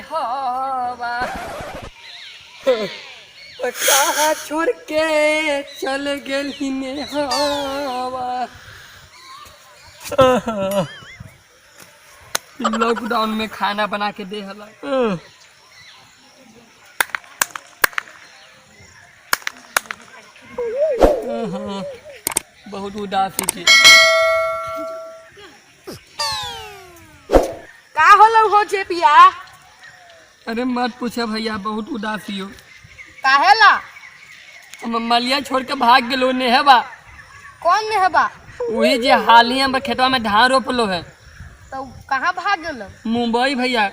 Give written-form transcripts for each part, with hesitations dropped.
हवा कहा छोड़ के चल गेल हिने हवा। लॉकडाउन में खाना बना के दे हला बहुत उदासी थी। का होलो हो जेपिया? अरे मत पूछे भैया, बहुत उदासी हो। काहेला? हम मलिया छोड़ के भाग गेलो नेहबा। कौन नेहबा? वही जे हाल ही हम खेतवा में धान रोपलो है। तो कहाँ भाग गेलो? मुंबई भैया।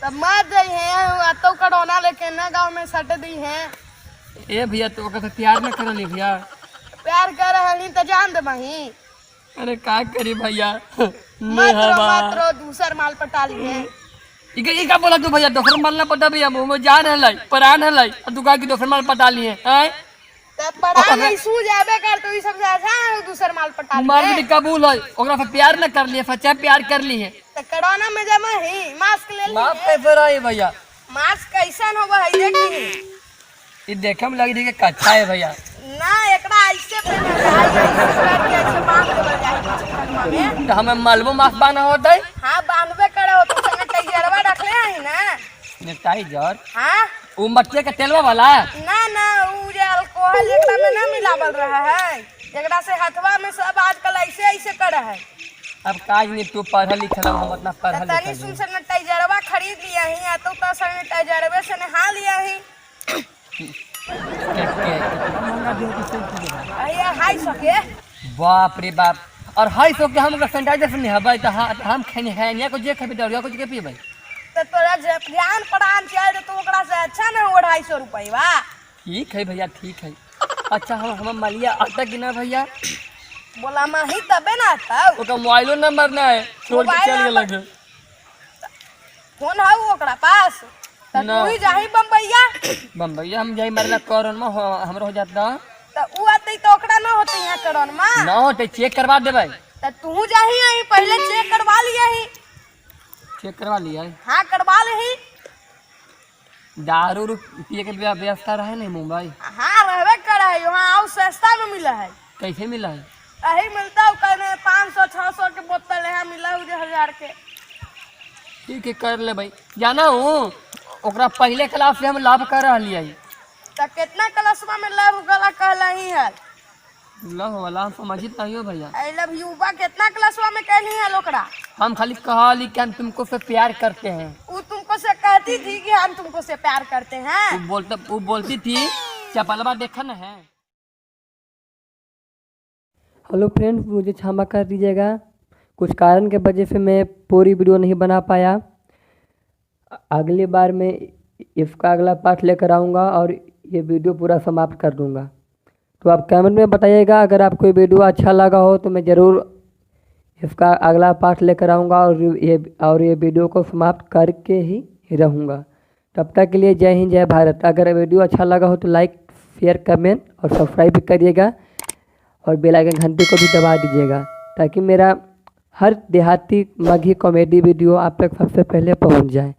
तब मत दी है तो कोरोना लेके ना गांव में सट दी है। ए भैया तो ओकर से प्यार न करली भैया। प्यार कर रहली तो जान दे बही। अरे का करी भैया मात्रो दूसर माल पटा ली है। इका बोला तू भैया दोसर माल ना पटा भैया, मुंह में जान है प्राण है तू कहा कि दोसर माल पटा लिए हैं। तब परान नहीं सू जाबे कर तो ई सब से अच्छा है दूसर माल पटा ली। मार के कबूल है ओकरा से प्यार न कर लिए, सच्चा प्यार कर ली है। तो कोरोना में जमा ही मास्क ले ली। माफ कैसे रही भैया? मास्क कैसन होबा है देखी। ये देखे में लगी थी कि अच्छा है भैया। ना एकरा ऐसे पहना जाए ऐसे ऐसे बांध देबल जाए। तो हमें मालवो मास्क बांधना होता है। हां बांधबे करे हो तो संगे टाइजरवा रख ले है ना। ने टाइजर? हां वो मट्टी के तेलवा वाला? ना ना उ जे अल्कोहल एकरा में ना मिलावल रहा है। एकरा से हथवा में सब आजकल ऐसे ऐसे करे है। अब काज नहीं तू पढ़ल लिखल हम अपना पढ़ल तनी लिखल। सुन सैनिटाइजरवा खरीद लिया ही या तो सैनिटाइजरवे से नहा लिया ही। अरे हाय सके बाप रे बाप। और हाई सो के हम सैनिटाइजर से नहीं हबै तो हम खाने खाएंगे कुछ जे खेबे डरिया कुछ के पीबे। तो तोरा ज्ञान प्राण चाहिए तो ओकरा से अच्छा ना 250 रुपया। ठीक है भैया ठीक है। अच्छा हम मलिया आता कि ना भैया? बोला माही तबे ना तब ओका मोबाइलो नंबर ना है, छोड़ के चल गेल लगे। फोन है ओकरा पास त ना। तू ही जाही बम्बईया। बम्बईया हम जाई मरला कोरोना में हमरो हो जाता त उ आते तो ओकरा ना होते यहाँ करोन में ना होते चेक करवा देबै। त तू जाही यही पहले चेक करवा लिया ही। चेक करवा लिया? हाँ करवा लेही। दारू पिए के व्यवस्था रहे नहीं मुंबई? हाँ रहबे करे है वहाँ और सस्ता में मिला है। कैसे मिला है? यही मिलता है कहने 500-600 के बोतल यहाँ मिला है 1000 के। ठीक है कर ले भाई। जाना हूँ ओकरा पहले क्लास से हम लाभ कर रही है। त कितना क्लासवा में लव गला कहला ही है? लव वाला हम समझित नहीं हो भैया। आई लव यू बा कितना क्लासवा में कहली है लोकरा? हम खाली कहली कि हम तुमको से प्यार करते हैं। वो तुमको से कहती थी कि हम तुमको से प्यार करते हैं। वो बोलती थी चपलवा देखा न है। हेलो फ्रेंड्स, मुझे क्षमा कर दीजिएगा, कुछ कारण के वजह से मैं पूरी वीडियो नहीं बना पाया। अगली बार मैं इसका अगला पार्ट लेकर आऊँगा और ये वीडियो पूरा समाप्त कर दूँगा। तो आप कमेंट में बताइएगा, अगर आपको ये वीडियो अच्छा लगा हो तो मैं ज़रूर इसका अगला पार्ट लेकर आऊँगा और ये वीडियो को समाप्त करके ही रहूँगा। तब तक के लिए जय हिंद जय भारत। अगर वीडियो अच्छा लगा हो तो लाइक शेयर कमेंट और सब्सक्राइब भी करिएगा और बेल आइकन घंटी को भी दबा दीजिएगा ताकि मेरा हर देहाती मगही कॉमेडी वीडियो आप तक सबसे पहले पहुंच जाए।